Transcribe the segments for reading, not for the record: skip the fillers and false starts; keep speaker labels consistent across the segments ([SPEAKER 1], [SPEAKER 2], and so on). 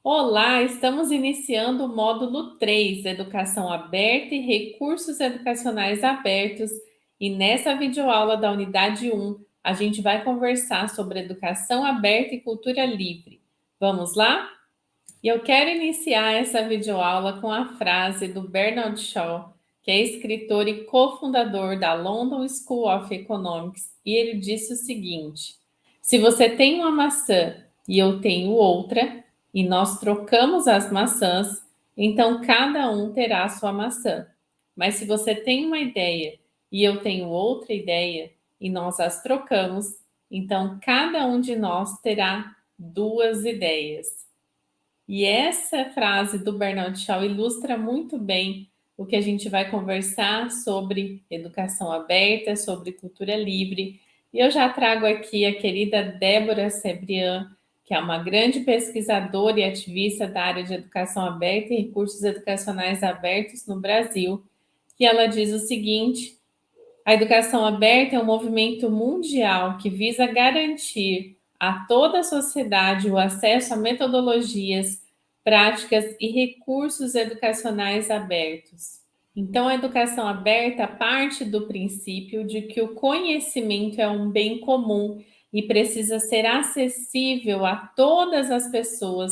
[SPEAKER 1] Olá, estamos iniciando o módulo 3, Educação Aberta e Recursos Educacionais Abertos, e nessa videoaula da unidade 1, a gente vai conversar sobre educação aberta e cultura livre. Vamos lá? E eu quero iniciar essa videoaula com a frase do Bernard Shaw, que é escritor e cofundador da London School of Economics, e ele disse o seguinte: se você tem uma maçã e eu tenho outra, e nós trocamos as maçãs, então cada um terá a sua maçã. Mas se você tem uma ideia e eu tenho outra ideia, e nós as trocamos, então cada um de nós terá duas ideias. E essa frase do Bernard Shaw ilustra muito bem o que a gente vai conversar sobre educação aberta, sobre cultura livre. E eu já trago aqui a querida Débora Sebrian, que é uma grande pesquisadora e ativista da área de educação aberta e recursos educacionais abertos no Brasil. E ela diz o seguinte: a educação aberta é um movimento mundial que visa garantir a toda a sociedade o acesso a metodologias, práticas e recursos educacionais abertos. Então, a educação aberta parte do princípio de que o conhecimento é um bem comum e precisa ser acessível a todas as pessoas,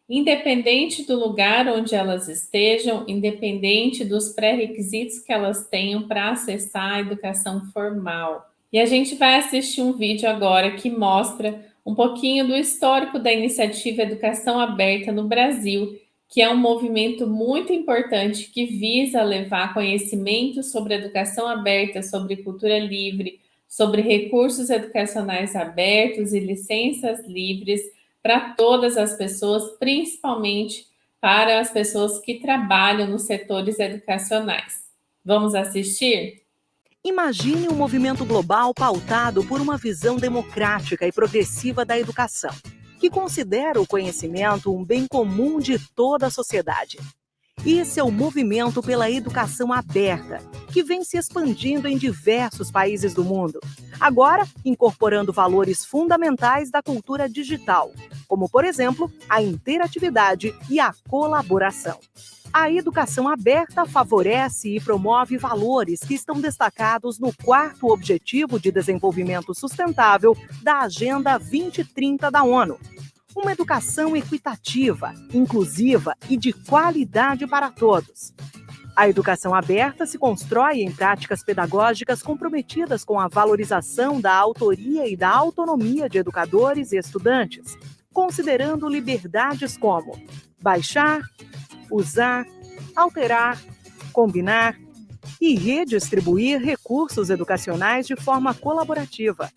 [SPEAKER 1] independente do lugar onde elas estejam, independente dos pré-requisitos que elas tenham para acessar a educação formal. E a gente vai assistir um vídeo agora que mostra um pouquinho do histórico da iniciativa Educação Aberta no Brasil, que é um movimento muito importante que visa levar conhecimento sobre educação aberta, sobre cultura livre, sobre recursos educacionais abertos e licenças livres para todas as pessoas, principalmente para as pessoas que trabalham nos setores educacionais. Vamos assistir?
[SPEAKER 2] Imagine um movimento global pautado por uma visão democrática e progressiva da educação, que considera o conhecimento um bem comum de toda a sociedade. Esse é o movimento pela educação aberta, que vem se expandindo em diversos países do mundo, agora incorporando valores fundamentais da cultura digital, como, por exemplo, a interatividade e a colaboração. A educação aberta favorece e promove valores que estão destacados no 4º Objetivo de Desenvolvimento Sustentável da Agenda 2030 da ONU. Uma educação equitativa, inclusiva e de qualidade para todos. A educação aberta se constrói em práticas pedagógicas comprometidas com a valorização da autoria e da autonomia de educadores e estudantes, considerando liberdades como baixar, usar, alterar, combinar e redistribuir recursos educacionais de forma colaborativa.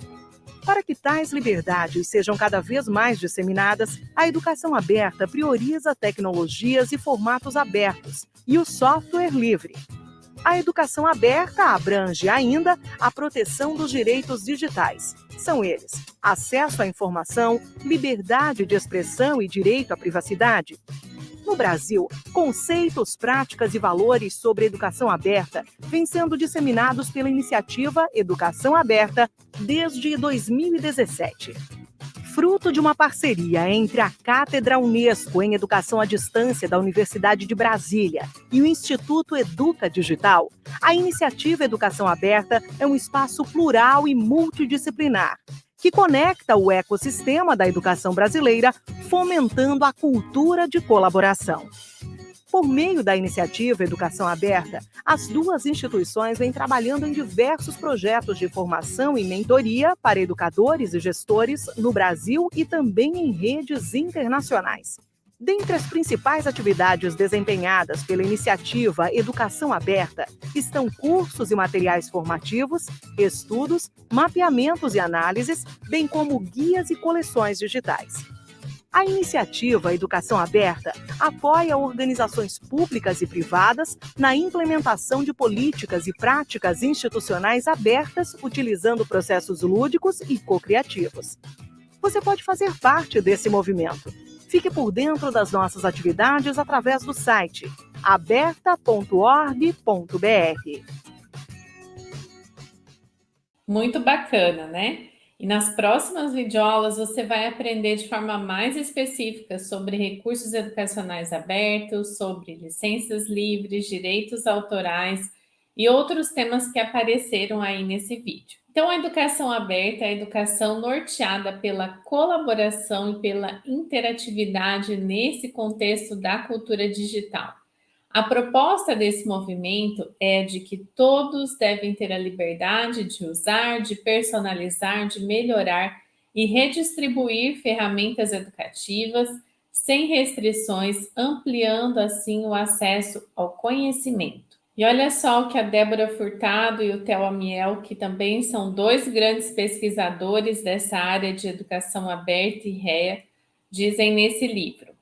[SPEAKER 2] Para que tais liberdades sejam cada vez mais disseminadas, a educação aberta prioriza tecnologias e formatos abertos e o software livre. A educação aberta abrange ainda a proteção dos direitos digitais. São eles: acesso à informação, liberdade de expressão e direito à privacidade. No Brasil, conceitos, práticas e valores sobre educação aberta vêm sendo disseminados pela iniciativa Educação Aberta desde 2017. Fruto de uma parceria entre a Cátedra Unesco em Educação à Distância da Universidade de Brasília e o Instituto Educa Digital, a iniciativa Educação Aberta é um espaço plural e multidisciplinar, que conecta o ecossistema da educação brasileira, fomentando a cultura de colaboração. Por meio da iniciativa Educação Aberta, as duas instituições vêm trabalhando em diversos projetos de formação e mentoria para educadores e gestores no Brasil e também em redes internacionais. Dentre as principais atividades desempenhadas pela iniciativa Educação Aberta estão cursos e materiais formativos, estudos, mapeamentos e análises, bem como guias e coleções digitais. A iniciativa Educação Aberta apoia organizações públicas e privadas na implementação de políticas e práticas institucionais abertas, utilizando processos lúdicos e co-criativos. Você pode fazer parte desse movimento. Fique por dentro das nossas atividades através do site aberta.org.br.
[SPEAKER 1] Muito bacana, né? E nas próximas videoaulas você vai aprender de forma mais específica sobre recursos educacionais abertos, sobre licenças livres, direitos autorais e outros temas que apareceram aí nesse vídeo. Então, a educação aberta é a educação norteada pela colaboração e pela interatividade nesse contexto da cultura digital. A proposta desse movimento é de que todos devem ter a liberdade de usar, de personalizar, de melhorar e redistribuir ferramentas educativas sem restrições, ampliando assim o acesso ao conhecimento. E olha só o que a Débora Furtado e o Theo Amiel, que também são dois grandes pesquisadores dessa área de educação aberta e REA, dizem nesse livro.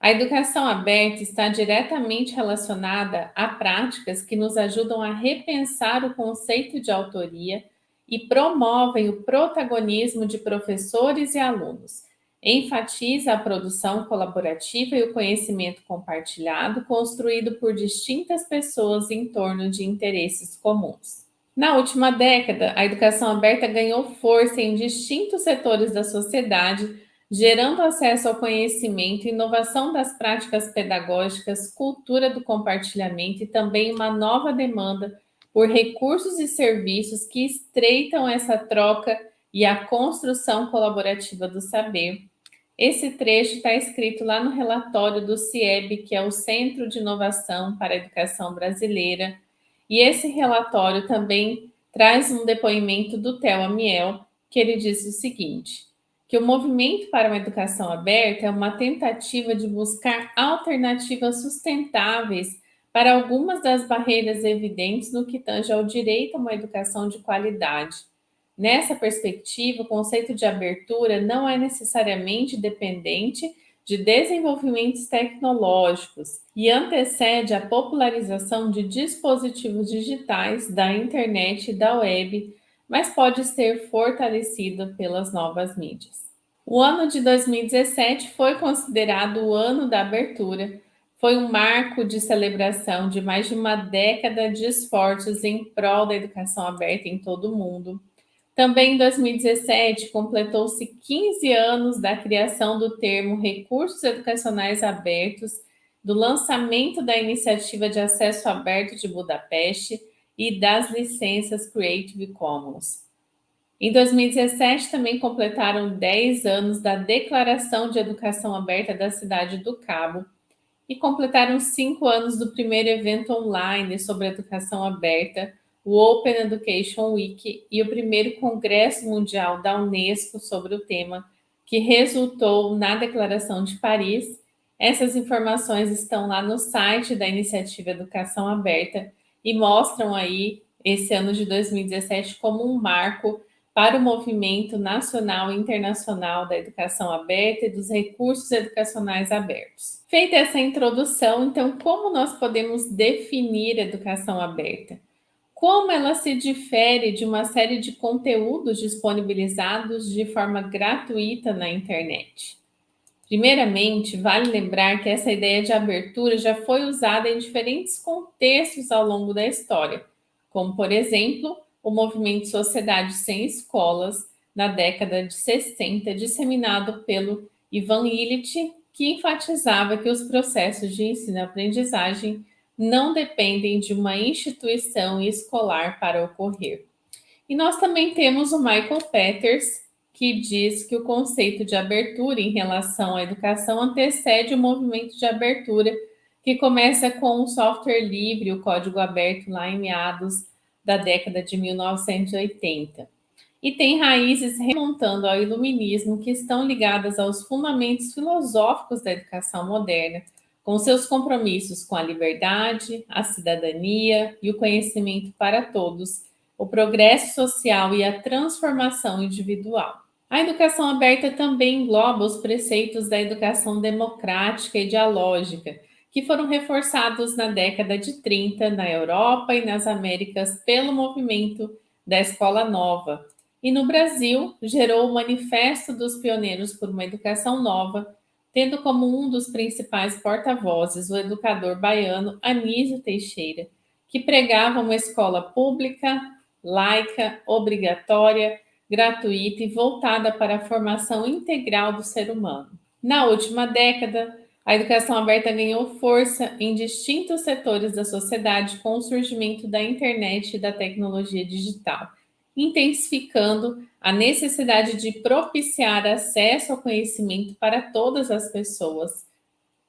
[SPEAKER 1] A educação aberta está diretamente relacionada a práticas que nos ajudam a repensar o conceito de autoria e promovem o protagonismo de professores e alunos. Enfatiza a produção colaborativa e o conhecimento compartilhado, construído por distintas pessoas em torno de interesses comuns. Na última década, a educação aberta ganhou força em distintos setores da sociedade, gerando acesso ao conhecimento, inovação das práticas pedagógicas, cultura do compartilhamento e também uma nova demanda por recursos e serviços que estreitam essa troca e a construção colaborativa do saber. Esse trecho está escrito lá no relatório do CIEB, que é o Centro de Inovação para a Educação Brasileira, e esse relatório também traz um depoimento do Theo Amiel, que ele diz o seguinte: que o movimento para uma educação aberta é uma tentativa de buscar alternativas sustentáveis para algumas das barreiras evidentes no que tange ao direito a uma educação de qualidade. Nessa perspectiva, o conceito de abertura não é necessariamente dependente de desenvolvimentos tecnológicos e antecede a popularização de dispositivos digitais, da internet e da web, mas pode ser fortalecido pelas novas mídias. O ano de 2017 foi considerado o ano da abertura. Foi um marco de celebração de mais de uma década de esforços em prol da educação aberta em todo o mundo. Também em 2017, completou-se 15 anos da criação do termo Recursos Educacionais Abertos, do lançamento da Iniciativa de Acesso Aberto de Budapeste e das licenças Creative Commons. Em 2017, também completaram 10 anos da Declaração de Educação Aberta da Cidade do Cabo e completaram 5 anos do primeiro evento online sobre educação aberta, o Open Education Week, e o primeiro Congresso Mundial da Unesco sobre o tema, que resultou na Declaração de Paris. Essas informações estão lá no site da Iniciativa Educação Aberta e mostram aí esse ano de 2017 como um marco para o movimento nacional e internacional da educação aberta e dos recursos educacionais abertos. Feita essa introdução, então, como nós podemos definir educação aberta? Como ela se difere de uma série de conteúdos disponibilizados de forma gratuita na internet? Primeiramente, vale lembrar que essa ideia de abertura já foi usada em diferentes contextos ao longo da história, como, por exemplo, o movimento Sociedade Sem Escolas, na década de 60, disseminado pelo Ivan Illich, que enfatizava que os processos de ensino-aprendizagem não dependem de uma instituição escolar para ocorrer. E nós também temos o Michael Peters, que diz que o conceito de abertura em relação à educação antecede o movimento de abertura, que começa com o software livre, o código aberto, lá em meados da década de 1980. E tem raízes remontando ao iluminismo que estão ligadas aos fundamentos filosóficos da educação moderna, com seus compromissos com a liberdade, a cidadania e o conhecimento para todos, o progresso social e a transformação individual. A educação aberta também engloba os preceitos da educação democrática e dialógica, que foram reforçados na década de 30 na Europa e nas Américas pelo movimento da Escola Nova. E no Brasil, gerou o Manifesto dos Pioneiros por uma Educação Nova, tendo como um dos principais porta-vozes o educador baiano Anísio Teixeira, que pregava uma escola pública, laica, obrigatória, gratuita e voltada para a formação integral do ser humano. Na última década, a educação aberta ganhou força em distintos setores da sociedade com o surgimento da internet e da tecnologia digital, intensificando a necessidade de propiciar acesso ao conhecimento para todas as pessoas,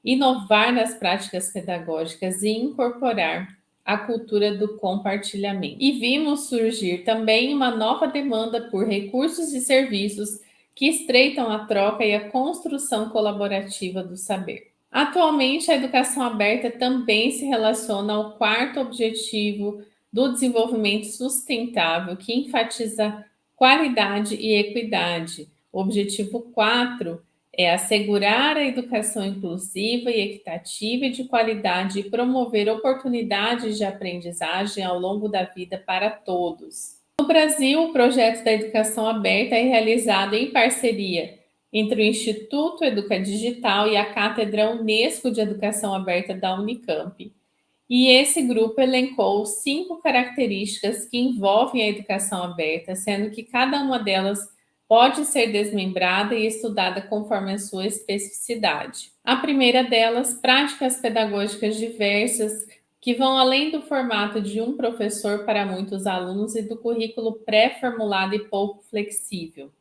[SPEAKER 1] inovar nas práticas pedagógicas e incorporar a cultura do compartilhamento. E vimos surgir também uma nova demanda por recursos e serviços que estreitam a troca e a construção colaborativa do saber. Atualmente, a educação aberta também se relaciona ao quarto objetivo do desenvolvimento sustentável, que enfatiza qualidade e equidade. O objetivo 4 é assegurar a educação inclusiva e equitativa e de qualidade e promover oportunidades de aprendizagem ao longo da vida para todos. No Brasil, o projeto da educação aberta é realizado em parceria entre o Instituto Educadigital e a Cátedra Unesco de Educação Aberta da Unicamp. E esse grupo elencou 5 características que envolvem a educação aberta, sendo que cada uma delas pode ser desmembrada e estudada conforme a sua especificidade. A primeira delas, práticas pedagógicas diversas, que vão além do formato de um professor para muitos alunos e do currículo pré-formulado e pouco flexível.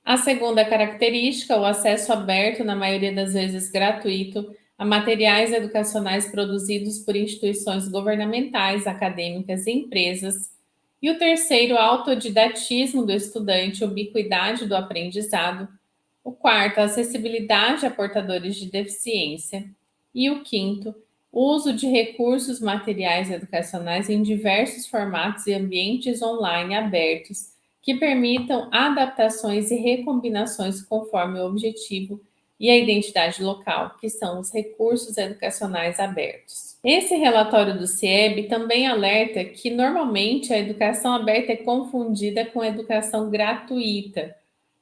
[SPEAKER 1] A segunda característica, o acesso aberto, na maioria das vezes gratuito, a materiais educacionais produzidos por instituições governamentais, acadêmicas e empresas. E o terceiro, autodidatismo do estudante, ubiquidade do aprendizado. O quarto, acessibilidade a portadores de deficiência. E o quinto, uso de recursos materiais educacionais em diversos formatos e ambientes online abertos, que permitam adaptações e recombinações conforme o objetivo e a identidade local, que são os recursos educacionais abertos. Esse relatório do CIEB também alerta que, normalmente, a educação aberta é confundida com a educação gratuita,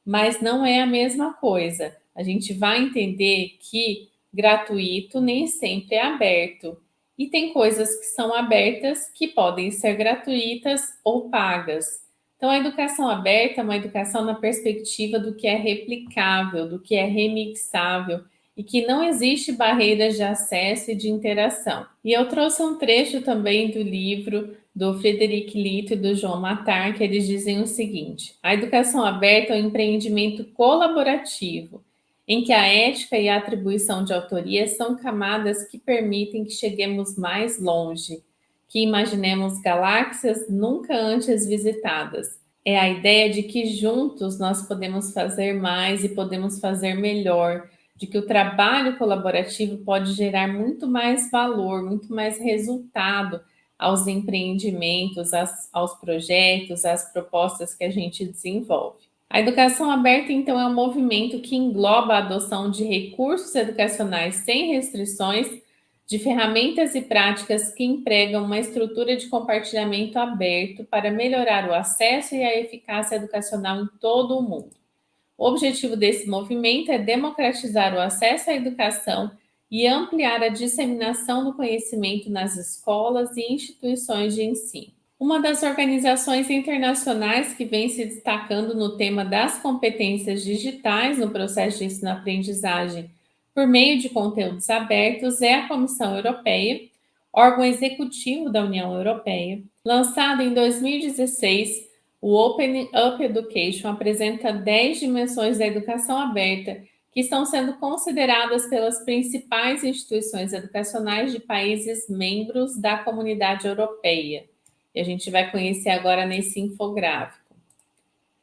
[SPEAKER 1] mas não é a mesma coisa. A gente vai entender que gratuito nem sempre é aberto. E tem coisas que são abertas que podem ser gratuitas ou pagas. Então, a educação aberta é uma educação na perspectiva do que é replicável, do que é remixável e que não existe barreiras de acesso e de interação. E eu trouxe um trecho também do livro do Frederic Lito e do João Matar, que eles dizem o seguinte: a educação aberta é um empreendimento colaborativo, em que a ética e a atribuição de autoria são camadas que permitem que cheguemos mais longe, que imaginemos galáxias nunca antes visitadas. É a ideia de que juntos nós podemos fazer mais e podemos fazer melhor, de que o trabalho colaborativo pode gerar muito mais valor, muito mais resultado aos empreendimentos, aos projetos, às propostas que a gente desenvolve. A educação aberta, então, é um movimento que engloba a adoção de recursos educacionais sem restrições, de ferramentas e práticas que empregam uma estrutura de compartilhamento aberto para melhorar o acesso e a eficácia educacional em todo o mundo. O objetivo desse movimento é democratizar o acesso à educação e ampliar a disseminação do conhecimento nas escolas e instituições de ensino. Uma das organizações internacionais que vem se destacando no tema das competências digitais no processo de ensino-aprendizagem por meio de conteúdos abertos é a Comissão Europeia, órgão executivo da União Europeia. Lançado em 2016, o Open Up Education apresenta 10 dimensões da educação aberta que estão sendo consideradas pelas principais instituições educacionais de países membros da Comunidade Europeia. E a gente vai conhecer agora nesse infográfico.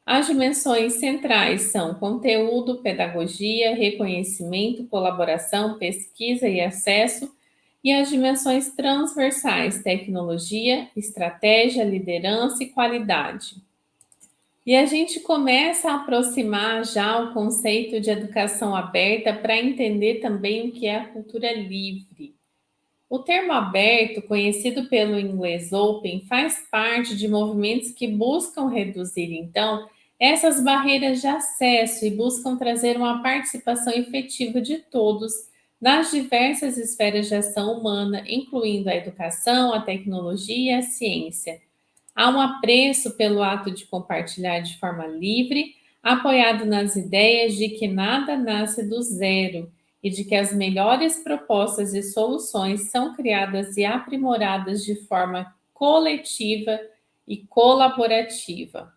[SPEAKER 1] As dimensões centrais são conteúdo, pedagogia, reconhecimento, colaboração, pesquisa e acesso, e as dimensões transversais, tecnologia, estratégia, liderança e qualidade. E a gente começa a aproximar já o conceito de educação aberta para entender também o que é a cultura livre. O termo aberto, conhecido pelo inglês open, faz parte de movimentos que buscam reduzir, então, essas barreiras de acesso e buscam trazer uma participação efetiva de todos nas diversas esferas de ação humana, incluindo a educação, a tecnologia e a ciência. há um apreço pelo ato de compartilhar de forma livre, apoiado nas ideias de que nada nasce do zero e de que as melhores propostas e soluções são criadas e aprimoradas de forma coletiva e colaborativa.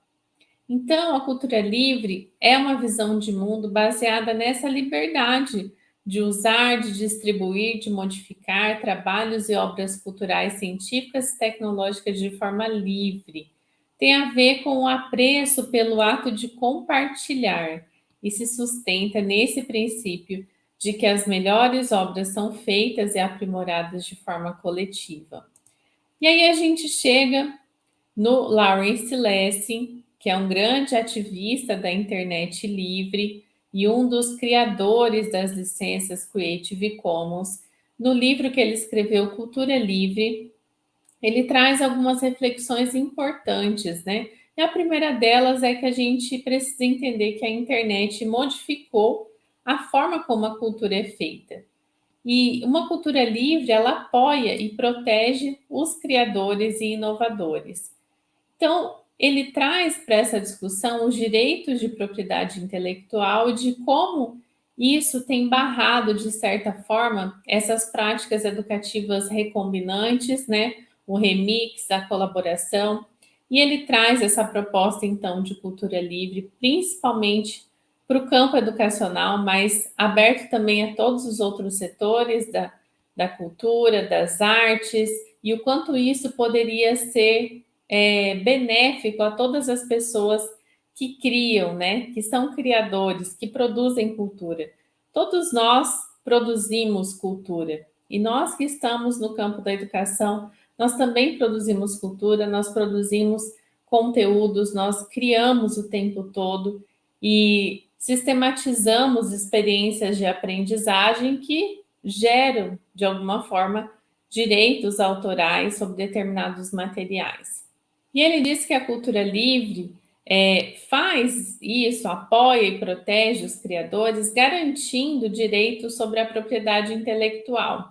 [SPEAKER 1] Então, a cultura livre é uma visão de mundo baseada nessa liberdade de usar, de distribuir, de modificar trabalhos e obras culturais, científicas e tecnológicas de forma livre. Tem a ver com o apreço pelo ato de compartilhar e se sustenta nesse princípio de que as melhores obras são feitas e aprimoradas de forma coletiva. E aí a gente chega no Lawrence Lessig, que é um grande ativista da internet livre e um dos criadores das licenças Creative Commons. No livro que ele escreveu, Cultura Livre, ele traz algumas reflexões importantes, né? E a primeira delas é que a gente precisa entender que a internet modificou a forma como a cultura é feita. E uma cultura livre, ela apoia e protege os criadores e inovadores. Então, ele traz para essa discussão os direitos de propriedade intelectual e de como isso tem barrado, de certa forma, essas práticas educativas recombinantes, né? O remix, a colaboração. E ele traz essa proposta, então, de cultura livre, principalmente para o campo educacional, mas aberto também a todos os outros setores da cultura, das artes, e o quanto isso poderia ser benéfico a todas as pessoas que criam, né? Que são criadores, que produzem cultura. Todos nós produzimos cultura. E nós que estamos no campo da educação, nós também produzimos cultura, nós produzimos conteúdos, nós criamos o tempo todo e sistematizamos experiências de aprendizagem que geram, de alguma forma, direitos autorais sobre determinados materiais. E ele diz que a cultura livre faz isso, apoia e protege os criadores, garantindo direitos sobre a propriedade intelectual.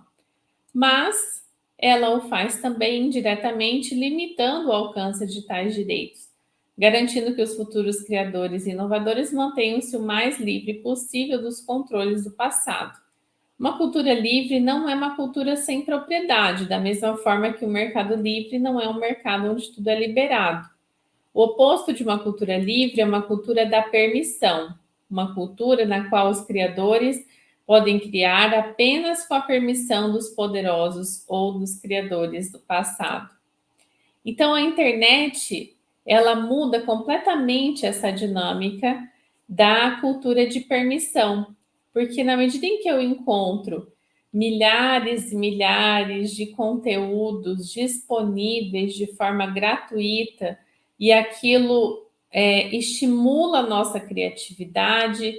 [SPEAKER 1] Mas ela o faz também indiretamente, limitando o alcance de tais direitos, garantindo que os futuros criadores e inovadores mantenham-se o mais livre possível dos controles do passado. Uma cultura livre não é uma cultura sem propriedade, da mesma forma que o mercado livre não é um mercado onde tudo é liberado. O oposto de uma cultura livre é uma cultura da permissão, uma cultura na qual os criadores podem criar apenas com a permissão dos poderosos ou dos criadores do passado. Então, a internet, ela muda completamente essa dinâmica da cultura de permissão, porque na medida em que eu encontro milhares e milhares de conteúdos disponíveis de forma gratuita e aquilo estimula a nossa criatividade,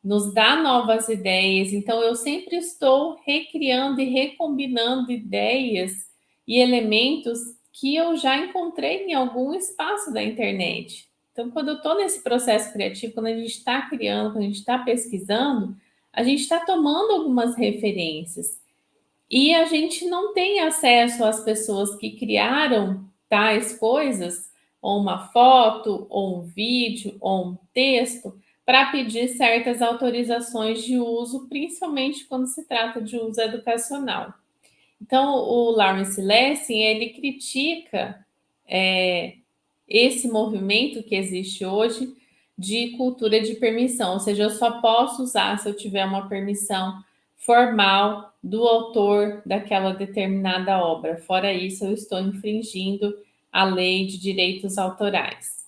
[SPEAKER 1] nos dá novas ideias, então eu sempre estou recriando e recombinando ideias e elementos que eu já encontrei em algum espaço da internet. Então, quando eu estou nesse processo criativo, quando a gente está criando, quando a gente está pesquisando, a gente está tomando algumas referências. E a gente não tem acesso às pessoas que criaram tais coisas, ou uma foto, ou um vídeo, ou um texto, para pedir certas autorizações de uso, principalmente quando se trata de uso educacional. Então, o Lawrence Lessig, ele critica esse movimento que existe hoje de cultura de permissão, ou seja, eu só posso usar se eu tiver uma permissão formal do autor daquela determinada obra. Fora isso, eu estou infringindo a lei de direitos autorais.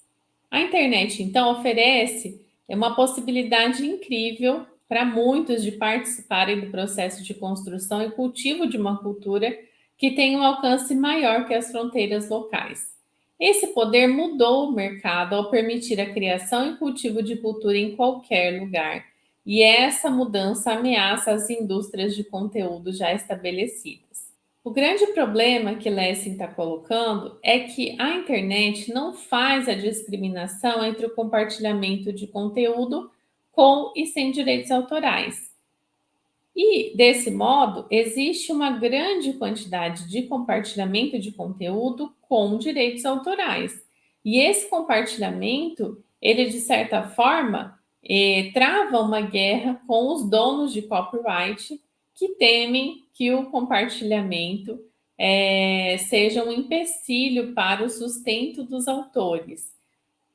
[SPEAKER 1] A internet, então, oferece uma possibilidade incrível para muitos de participarem do processo de construção e cultivo de uma cultura que tem um alcance maior que as fronteiras locais. Esse poder mudou o mercado ao permitir a criação e cultivo de cultura em qualquer lugar, e essa mudança ameaça as indústrias de conteúdo já estabelecidas. O grande problema que Lessig está colocando é que a internet não faz a discriminação entre o compartilhamento de conteúdo com e sem direitos autorais. E, desse modo, existe uma grande quantidade de compartilhamento de conteúdo com direitos autorais. E esse compartilhamento, ele de certa forma, trava uma guerra com os donos de copyright que temem que o compartilhamento seja um empecilho para o sustento dos autores.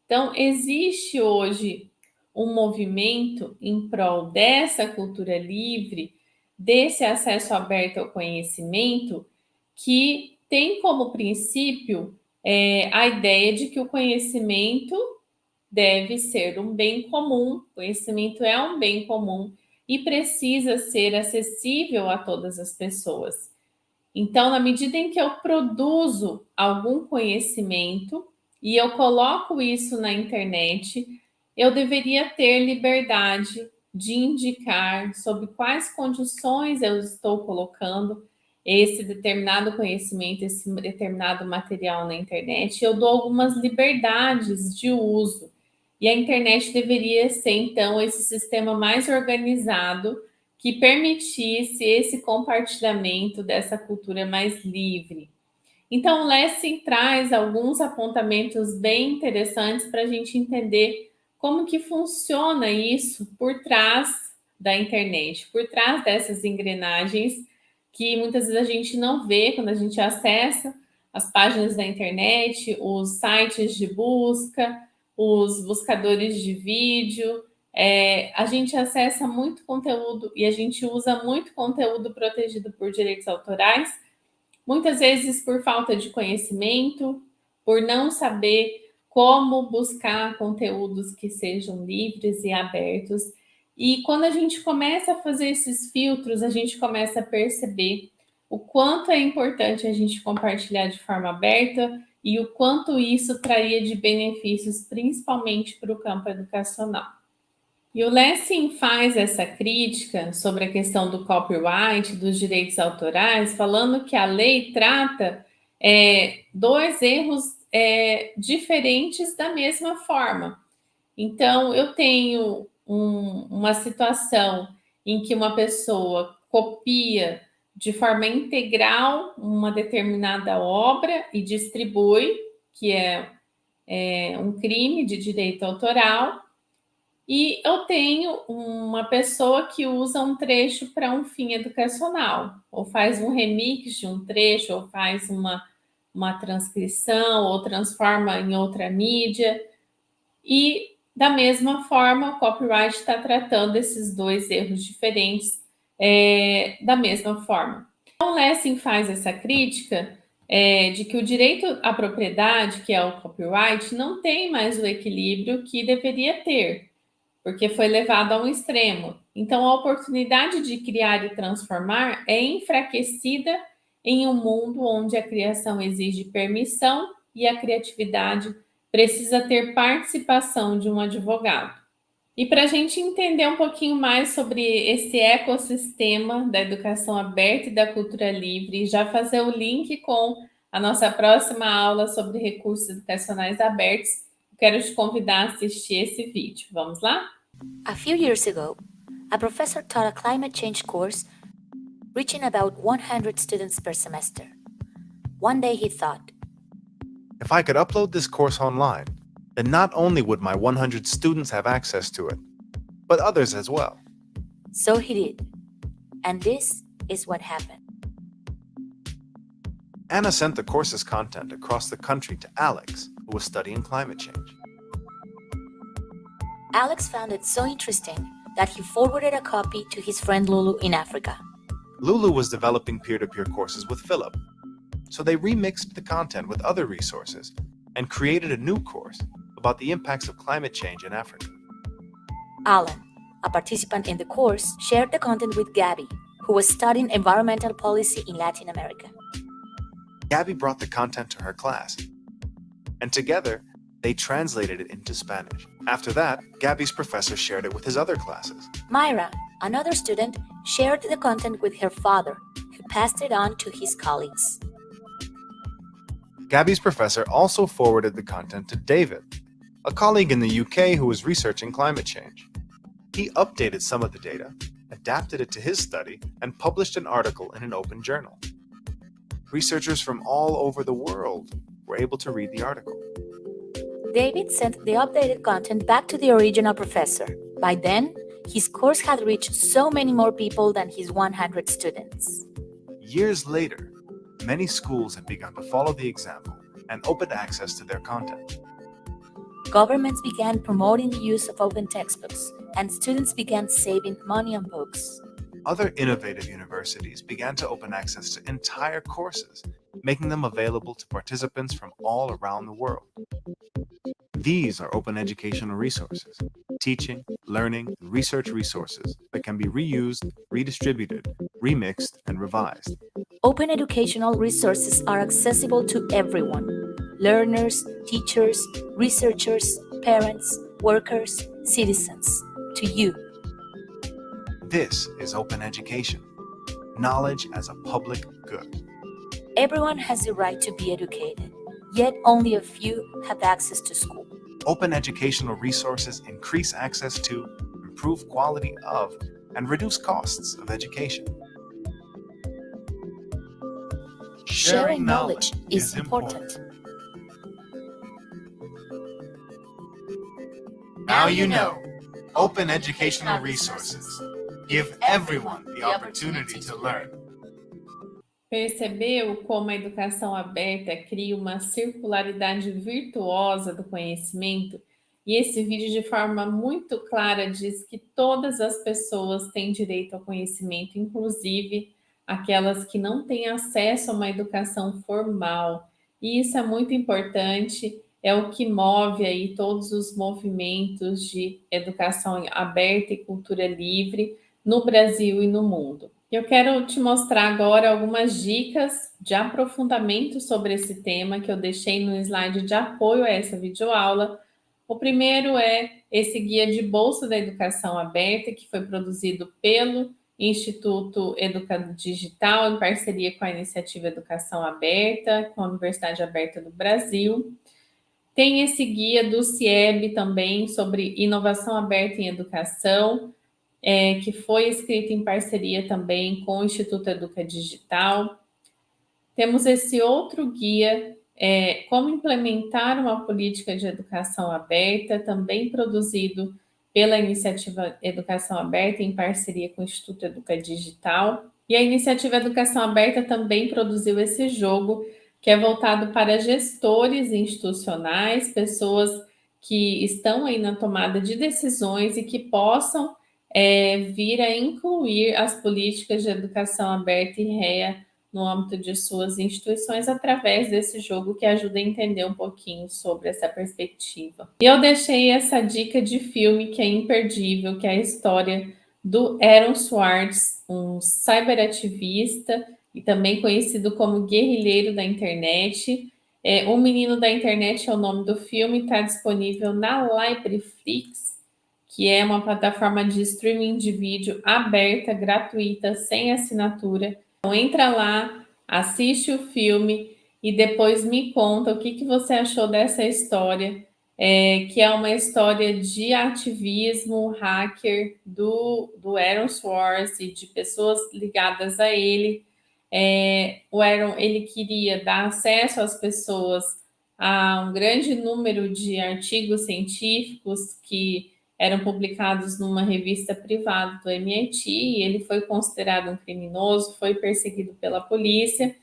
[SPEAKER 1] Então, existe hoje um movimento em prol dessa cultura livre, desse acesso aberto ao conhecimento, que tem como princípio a ideia de que o conhecimento deve ser um bem comum, o conhecimento é um bem comum e precisa ser acessível a todas as pessoas. Então, na medida em que eu produzo algum conhecimento e eu coloco isso na internet, eu deveria ter liberdade de indicar sob quais condições eu estou colocando esse determinado conhecimento, esse determinado material na internet. Eu dou algumas liberdades de uso. E a internet deveria ser, então, esse sistema mais organizado que permitisse esse compartilhamento dessa cultura mais livre. Então, o Lessing traz alguns apontamentos bem interessantes para a gente entender como que funciona isso por trás da internet, por trás dessas engrenagens que muitas vezes a gente não vê quando a gente acessa as páginas da internet, os sites de busca, os buscadores de vídeo. A gente acessa muito conteúdo e a gente usa muito conteúdo protegido por direitos autorais, muitas vezes por falta de conhecimento, por não saber como buscar conteúdos que sejam livres e abertos. E quando a gente começa a fazer esses filtros, a gente começa a perceber o quanto é importante a gente compartilhar de forma aberta e o quanto isso traria de benefícios, principalmente para o campo educacional. E o Lessing faz essa crítica sobre a questão do copyright, dos direitos autorais, falando que a lei trata dois erros diferentes da mesma forma. Então, eu tenho uma situação em que uma pessoa copia de forma integral uma determinada obra e distribui, que é um crime de direito autoral, e eu tenho uma pessoa que usa um trecho para um fim educacional, ou faz um remix de um trecho, ou faz uma transcrição, ou transforma em outra mídia. E, da mesma forma, o copyright está tratando esses dois erros diferentes da mesma forma. Então, Lessing faz essa crítica de que o direito à propriedade, que é o copyright, não tem mais o equilíbrio que deveria ter, porque foi levado a um extremo. Então, a oportunidade de criar e transformar é enfraquecida em um mundo onde a criação exige permissão e a criatividade precisa ter participação de um advogado. E para a gente entender um pouquinho mais sobre esse ecossistema da educação aberta e da cultura livre, e já fazer o link com a nossa próxima aula sobre recursos educacionais abertos, quero te convidar a assistir esse vídeo. Vamos lá?
[SPEAKER 3] A few years ago, a professor taught a climate change course reaching about 100 students per semester. One day he thought,
[SPEAKER 4] if I could upload this course online, then not only would my 100 students have access to it, but others as well.
[SPEAKER 3] So he did. And this is what happened.
[SPEAKER 4] Anna sent the course's content across the country to Alex, who was studying climate change.
[SPEAKER 3] Alex found it so interesting that he forwarded a copy to his friend Lulu in Africa.
[SPEAKER 4] Lulu was developing peer-to-peer courses with Philip, so they remixed the content with other resources and created a new course about the impacts of climate change in Africa.
[SPEAKER 3] Alan, a participant in the course, shared the content with Gabby, who was studying environmental policy in Latin America.
[SPEAKER 4] Gabby brought the content to her class, and together, they translated it into Spanish. After that, Gabby's professor shared it with his other classes.
[SPEAKER 3] Myra, another student, shared the content with her father, who passed it on to his colleagues.
[SPEAKER 4] Gabby's professor also forwarded the content to David, a colleague in the UK who was researching climate change. He updated some of the data adapted it to his study, and published an article in an open journal. Researchers from all over the world were able to read the article.
[SPEAKER 3] David sent the updated content back to the original professor. By then, his course had reached so many more people than his 100 students.
[SPEAKER 4] Years later, many schools had begun to follow the example and opened access to their content.
[SPEAKER 3] Governments began promoting the use of open textbooks, and students began saving money on books.
[SPEAKER 4] Other innovative universities began to open access to entire courses, making them available to participants from all around the world. These are open educational resources, teaching, learning, and research resources that can be reused, redistributed, remixed, and revised.
[SPEAKER 3] Open educational resources are accessible to everyone: learners, teachers, researchers, parents, workers, citizens, to you.
[SPEAKER 4] This is open education, knowledge as a public good.
[SPEAKER 3] Everyone has the right to be educated, yet only a few have access to school.
[SPEAKER 4] Open educational resources increase access to, improve quality of, and reduce costs of education.
[SPEAKER 3] Sharing knowledge is important.
[SPEAKER 4] Now you know. Open educational resources. Give everyone the opportunity to learn.
[SPEAKER 1] Percebeu como a educação aberta cria uma circularidade virtuosa do conhecimento? E esse vídeo, de forma muito clara, diz que todas as pessoas têm direito ao conhecimento, inclusive aquelas que não têm acesso a uma educação formal. E isso é muito importante, é o que move aí todos os movimentos de educação aberta e cultura livre no Brasil e no mundo. Eu quero te mostrar agora algumas dicas de aprofundamento sobre esse tema que eu deixei no slide de apoio a essa videoaula. O primeiro é esse guia de bolsa da educação aberta, que foi produzido pelo Instituto Educado Digital, em parceria com a Iniciativa Educação Aberta, com a Universidade Aberta do Brasil. Tem esse guia do CIEB também sobre inovação aberta em educação, que foi escrito em parceria também com o Instituto Educa Digital. Temos esse outro guia, como implementar uma política de educação aberta, também produzido pela Iniciativa Educação Aberta em parceria com o Instituto Educa Digital. E a Iniciativa Educação Aberta também produziu esse jogo, que é voltado para gestores institucionais, pessoas que estão aí na tomada de decisões e que possam vir a incluir as políticas de educação aberta e REA no âmbito de suas instituições através desse jogo que ajuda a entender um pouquinho sobre essa perspectiva. E eu deixei essa dica de filme que é imperdível, que é a história do Aaron Swartz, um cyberativista e também conhecido como guerrilheiro da internet. O Menino da Internet é o nome do filme, está disponível na Libreflix, que é uma plataforma de streaming de vídeo aberta, gratuita, sem assinatura. Então entra lá, assiste o filme e depois me conta o que você achou dessa história, que é uma história de ativismo hacker do Aaron Swartz e de pessoas ligadas a ele. O Aaron, ele queria dar acesso às pessoas a um grande número de artigos científicos que eram publicados numa revista privada do MIT, e ele foi considerado um criminoso, foi perseguido pela polícia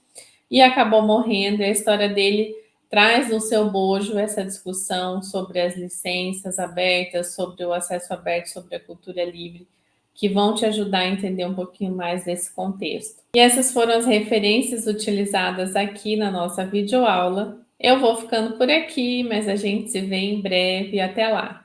[SPEAKER 1] e acabou morrendo. E a história dele traz no seu bojo essa discussão sobre as licenças abertas, sobre o acesso aberto, sobre a cultura livre, que vão te ajudar a entender um pouquinho mais desse contexto. E essas foram as referências utilizadas aqui na nossa videoaula. Eu vou ficando por aqui, mas a gente se vê em breve. Até lá!